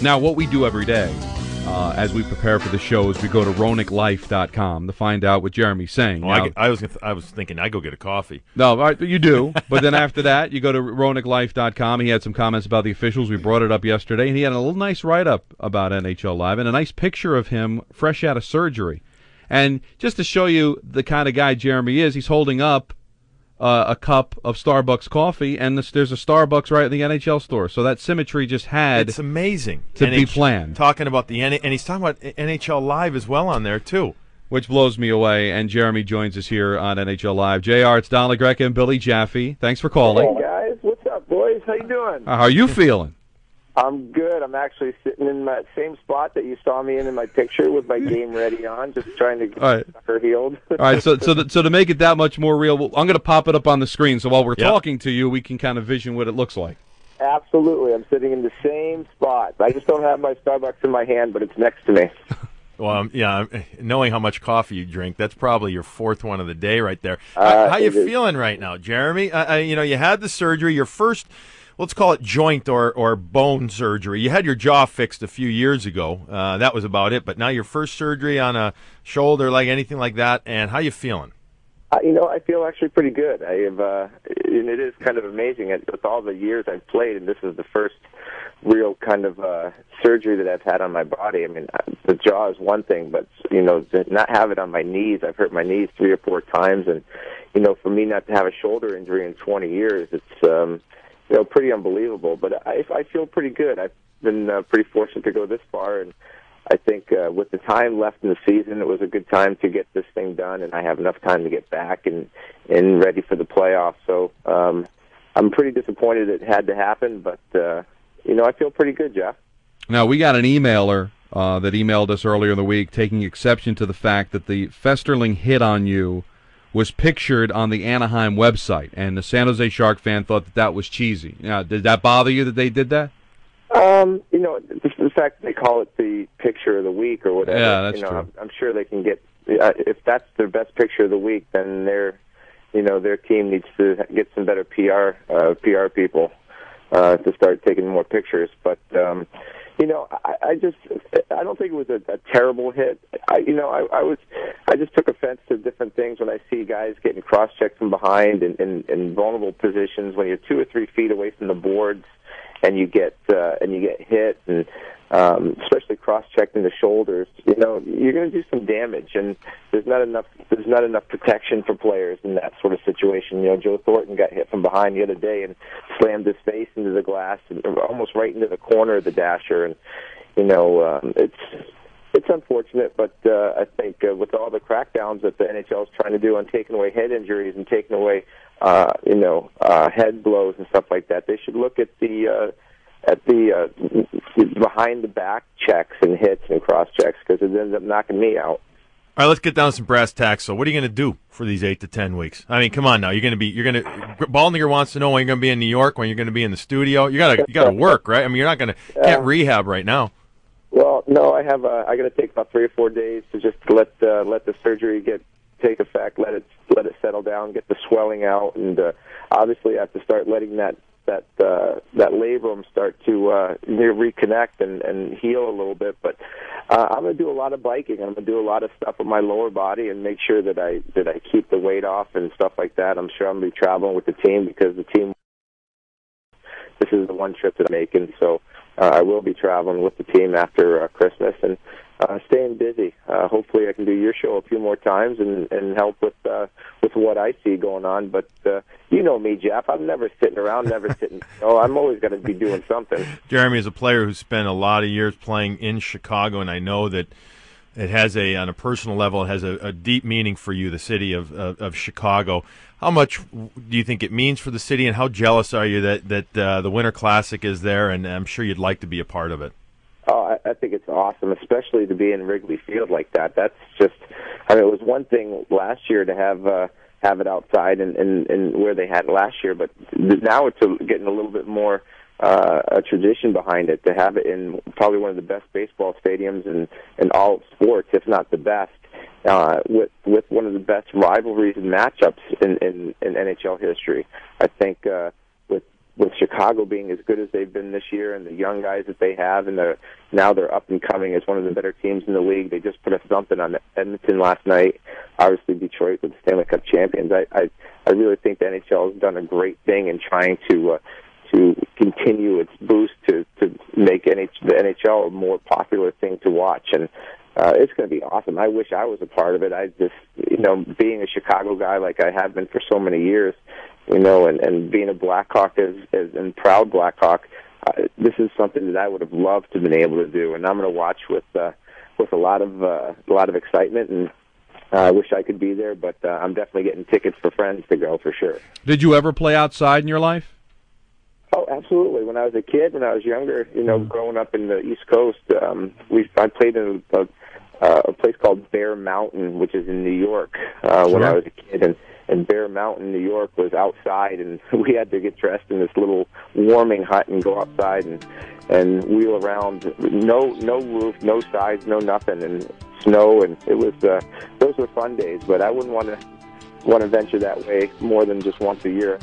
Now, what we do every day as we prepare for the show is we go to RoenickLife.com to find out what Jeremy's saying. Well, now, I was thinking I'd go get a coffee. No, you do. But then after that, you go to RoenickLife.com. He had some comments about the officials. We brought it up yesterday, and he had a little nice write-up about NHL Live and a nice picture of him fresh out of surgery. And just to show you the kind of guy Jeremy is, he's holding up a cup of Starbucks coffee, and there's a Starbucks right in the NHL store. So that symmetry just had it's amazing to be planned. Talking about and he's talking about NHL Live as well on there too, which blows me away. And Jeremy joins us here on NHL Live. JR, it's Don LaGreca and Billy Jaffe. Thanks for calling. Hey guys, what's up, boys? How you doing? How are you feeling? I'm good. I'm actually sitting in that same spot that you saw me in my picture with my game ready on, just trying to get sucker healed. All right, so to make it that much more real, I'm going to pop it up on the screen, so while we're talking to you, we can kind of vision what it looks like. Absolutely. I'm sitting in the same spot. I just don't have my Starbucks in my hand, but it's next to me. Well, knowing how much coffee you drink, that's probably your fourth one of the day right there. How you feeling right now, Jeremy? You had the surgery, your first, let's call it joint or bone surgery. You had your jaw fixed a few years ago. That was about it. But now your first surgery on a shoulder, like anything like that. And how you feeling? I feel actually pretty good. And it is kind of amazing with all the years I've played, and this is the first real kind of surgery that I've had on my body. I mean, the jaw is one thing, but to not have it on my knees. I've hurt my knees 3 or 4 times, and for me not to have a shoulder injury in 20 years, it's pretty unbelievable. But I feel pretty good. I've been pretty fortunate to go this far, and I think with the time left in the season, it was a good time to get this thing done, and I have enough time to get back and ready for the playoffs. So I'm pretty disappointed it had to happen, but I feel pretty good, Jeff. Now, we got an emailer that emailed us earlier in the week taking exception to the fact that the Festerling hit on you was pictured on the Anaheim website, and the San Jose Shark fan thought that was cheesy. Now, did that bother you that they did that? The fact that they call it the picture of the week or whatever. Yeah, that's true. I'm sure they can get. If that's their best picture of the week, then their team needs to get some better PR people to start taking more pictures. But I don't think it was a terrible hit. I just took offense to different things when I see guys getting cross-checked from behind in vulnerable positions when you're 2 or 3 feet away from the boards and you get hit, and especially cross-checked in the shoulders. You're going to do some damage, and there's not enough protection for players in that sort of situation. Joe Thornton got hit from behind the other day and slammed his face into the glass and almost right into the corner of the dasher, and it's unfortunate, but I think with all the crackdowns that the NHL is trying to do on taking away head injuries and taking away head blows and stuff like that, they should look at the behind the back checks and hits and cross checks, because it ends up knocking me out. All right, let's get down to some brass tacks. So, what are you going to do for these 8 to 10 weeks? I mean, come on now. Ballnigger wants to know when you're going to be in New York, when you're going to be in the studio. You got to work, right? I mean, you're not can't rehab right now. Well, no, I got to take about 3 or 4 days to just let the surgery take effect, let it settle down, get the swelling out, and obviously I have to start letting that labrum start to reconnect and heal a little bit. But I'm going to do a lot of biking. I'm going to do a lot of stuff with my lower body and make sure that I keep the weight off and stuff like that. I'm sure I'm going to be traveling with the team because the team. This is the one trip that I'm making, so I will be traveling with the team after Christmas and staying busy. Hopefully, I can do your show a few more times and help with what I see going on. But you know me, Jeff. I'm never sitting around, I'm always going to be doing something. Jeremy is a player who spent a lot of years playing in Chicago, and I know that it has on a personal level, it has a deep meaning for you, the city of Chicago. How much do you think it means for the city, and how jealous are you that the Winter Classic is there, and I'm sure you'd like to be a part of it? Oh, I think it's awesome, especially to be in Wrigley Field like that. That's just, it was one thing last year to have it outside and where they had it last year, but now it's getting a little bit more a tradition behind it, to have it in probably one of the best baseball stadiums in all sports, if not the best, with one of the best rivalries and matchups in NHL history. I think with with Chicago being as good as they've been this year, and the young guys that they have, and now they're up and coming as one of the better teams in the league. They just put a thumping on Edmonton last night. Obviously, Detroit with the Stanley Cup champions. I really think the NHL has done a great thing in trying to continue its boost to make the NHL a more popular thing to watch, and it's going to be awesome. I wish I was a part of it. I just, being a Chicago guy like I have been for so many years, and being a Blackhawk and proud Blackhawk, this is something that I would have loved to have been able to do, and I'm going to watch with a lot of excitement, and I wish I could be there, but I'm definitely getting tickets for friends to go for sure. Did you ever play outside in your life? Oh, absolutely. When I was a kid, when I was younger, growing up in the East Coast, I played in a place called Bear Mountain, which is in New York, when I was a kid, and Bear Mountain, New York, was outside, and we had to get dressed in this little warming hut and go outside and wheel around. No roof, no sides, no nothing, and snow, and it was those were fun days. But I wouldn't want to venture that way more than just once a year.